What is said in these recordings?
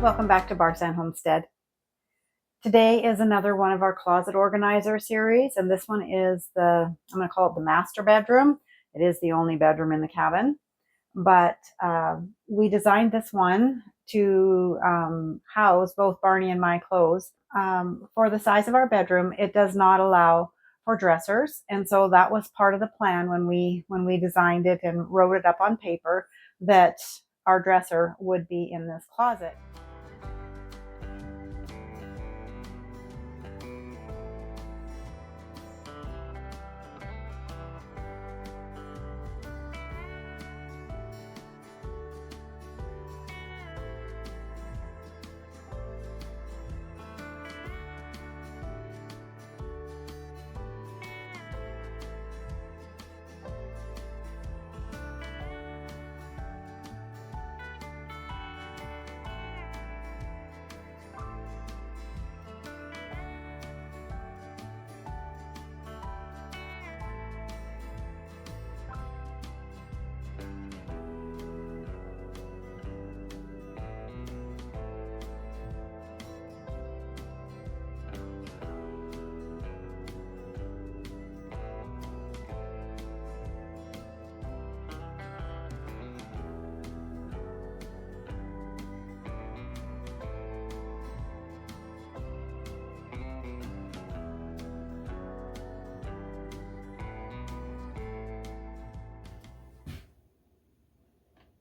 Welcome back to Barney and Homestead. Today is another one of our closet organizer series, and this one is I'm going to call it the master bedroom. It is the only bedroom in the cabin, but we designed this one to house both Barney and my clothes. For the size of our bedroom, it does not allow for dressers, and so that was part of the plan when we designed it and wrote it up on paper that our dresser would be in this closet.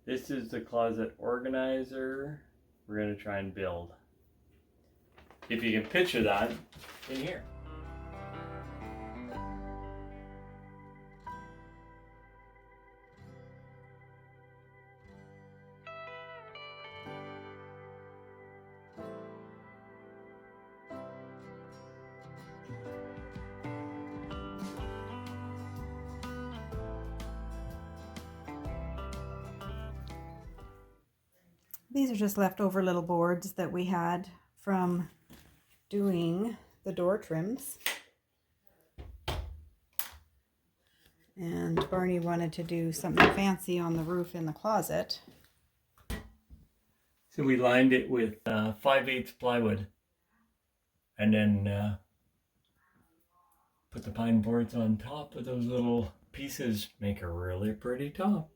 This is the closet organizer we're going to try and build. If you can picture that in here. These are just leftover little boards that we had from doing the door trims. And Barney wanted to do something fancy on the roof in the closet. So we lined it with 5/8 plywood and then put the pine boards on top of those little pieces. Make a really pretty top.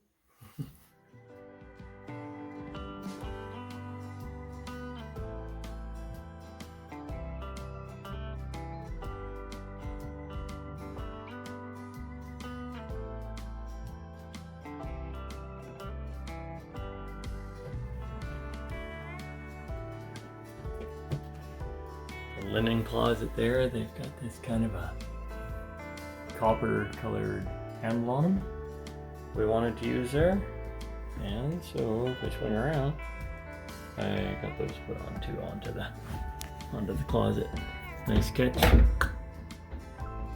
Linen closet there. They've got this kind of a copper colored handle on them we wanted to use there, and so this went around. I got those put onto the closet. Nice catch.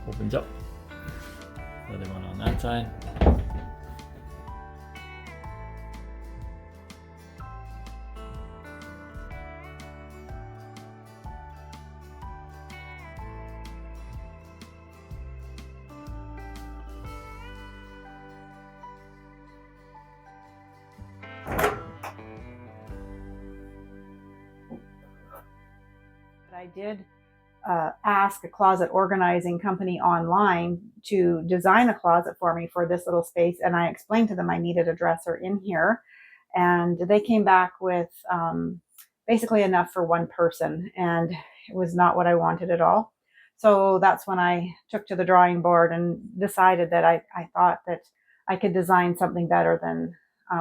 Opens up. Another one on that side. I did ask a closet organizing company online to design a closet for me for this little space, and I explained to them I needed a dresser in here, and they came back with basically enough for one person, and it was not what I wanted at all. So that's when I took to the drawing board and decided that I thought that I could design something better than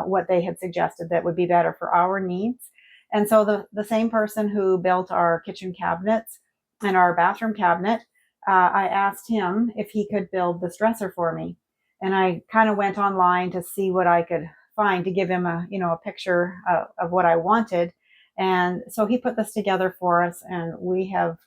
what they had suggested that would be better for our needs. And so the same person who built our kitchen cabinets and our bathroom cabinet, I asked him if he could build this dresser for me. And I kind of went online to see what I could find to give him a picture of what I wanted. And so he put this together for us, and we have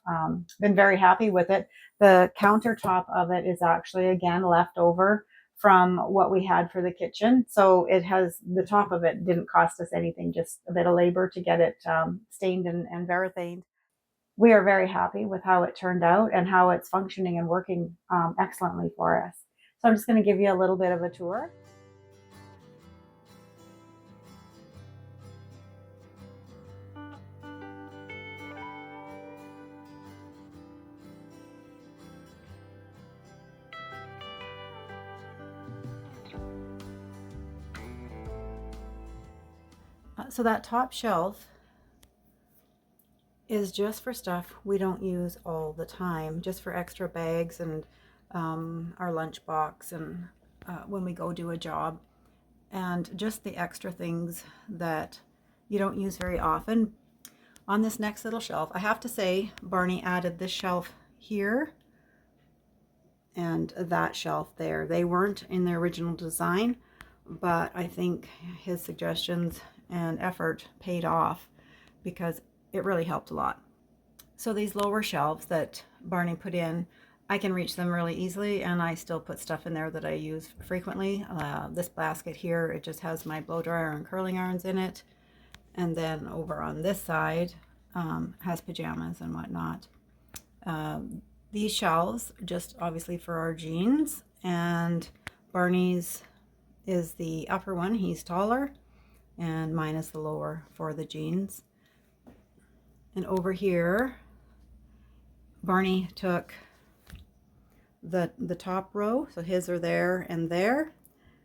been very happy with it. The countertop of it is actually, again, left over from what we had for the kitchen. So it has, the top of it didn't cost us anything, just a bit of labor to get it stained and verithaned. We are very happy with how it turned out and how it's functioning and working excellently for us. So I'm just going to give you a little bit of a tour. So that top shelf is just for stuff we don't use all the time, just for extra bags and our lunch box and when we go do a job, and just the extra things that you don't use very often. On this next little shelf, I have to say Barney added this shelf here and that shelf there. They weren't in the original design, but I think his suggestions and effort paid off because it really helped a lot. So these lower shelves that Barney put in, I can reach them really easily, and I still put stuff in there that I use frequently. This basket here, it just has my blow dryer and curling irons in it. And then over on this side has pajamas and whatnot. These shelves, just obviously for our jeans, and Barney's is the upper one. He's taller, and mine is the lower for the jeans. And over here, Barney took the top row, so his are there and there.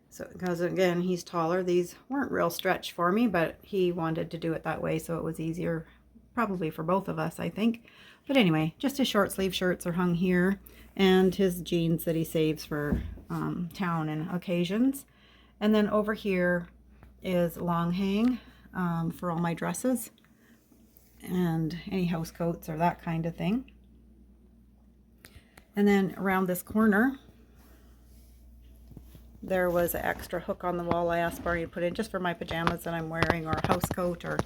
So because again, he's taller, these weren't real stretched for me, but he wanted to do it that way so it was easier probably for both of us, I think. But anyway, just his short sleeve shirts are hung here, and his jeans that he saves for town and occasions. And then over here is long hang for all my dresses and any house coats or that kind of thing. And then around this corner, there was an extra hook on the wall I asked Barney to put in just for my pajamas that I'm wearing, or a house coat or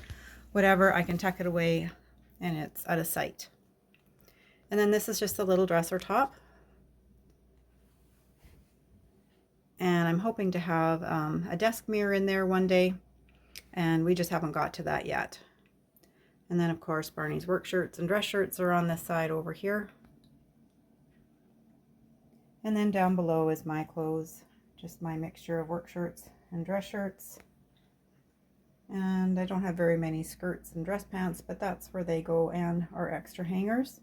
whatever. I can tuck it away and it's out of sight. And then this is just a little dresser top. And I'm hoping to have a desk mirror in there one day, and we just haven't got to that yet. And then of course Barney's work shirts and dress shirts are on this side over here. And then down below is my clothes, just my mixture of work shirts and dress shirts. And I don't have very many skirts and dress pants, but that's where they go, and our extra hangers.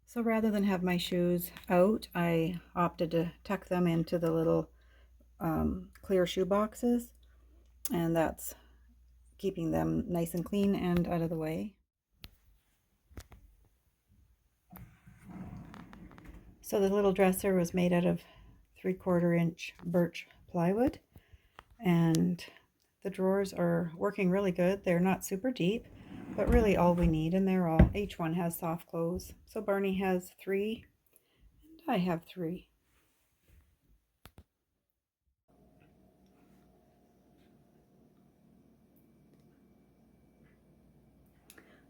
So rather than have my shoes out, I opted to tuck them into the little clear shoe boxes, and that's keeping them nice and clean and out of the way. So the little dresser was made out of 3/4 inch birch plywood, and the drawers are working really good. They're not super deep, but really all we need, and each one has soft clothes. So Barney has 3 and I have 3.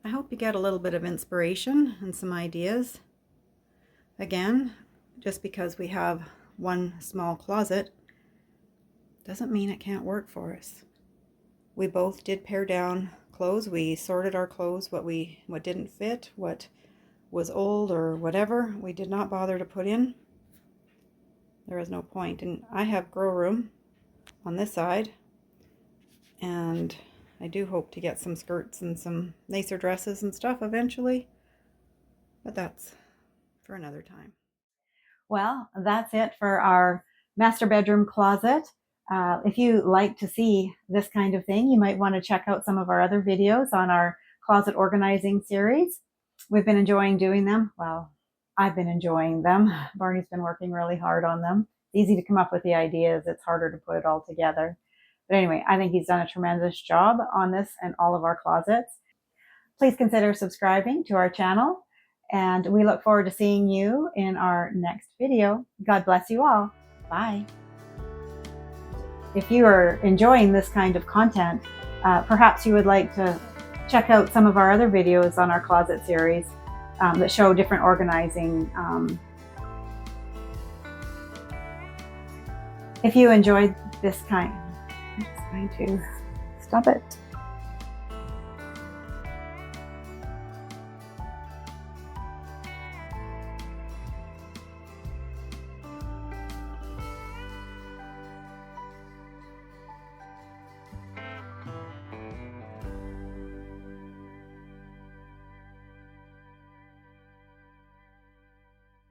I hope you get a little bit of inspiration and some ideas. Again, just because we have one small closet doesn't mean it can't work for us. We both did pare down clothes. We sorted our clothes, what didn't fit, what was old or whatever. We did not bother to put in. There was no point. And I have grow room on this side, and I do hope to get some skirts and some nicer dresses and stuff eventually, but that's for another time. Well, that's it for our master bedroom closet. If you like to see this kind of thing, you might want to check out some of our other videos on our closet organizing series. We've been enjoying doing them. Well, I've been enjoying them. Barney's been working really hard on them. It's easy to come up with the ideas. It's harder to put it all together. But anyway, I think he's done a tremendous job on this and all of our closets. Please consider subscribing to our channel, and we look forward to seeing you in our next video. God bless you all. Bye. If you are enjoying this kind of content, perhaps you would like to check out some of our other videos on our closet series that show different organizing. If you enjoyed this kind, I'm just going to stop it.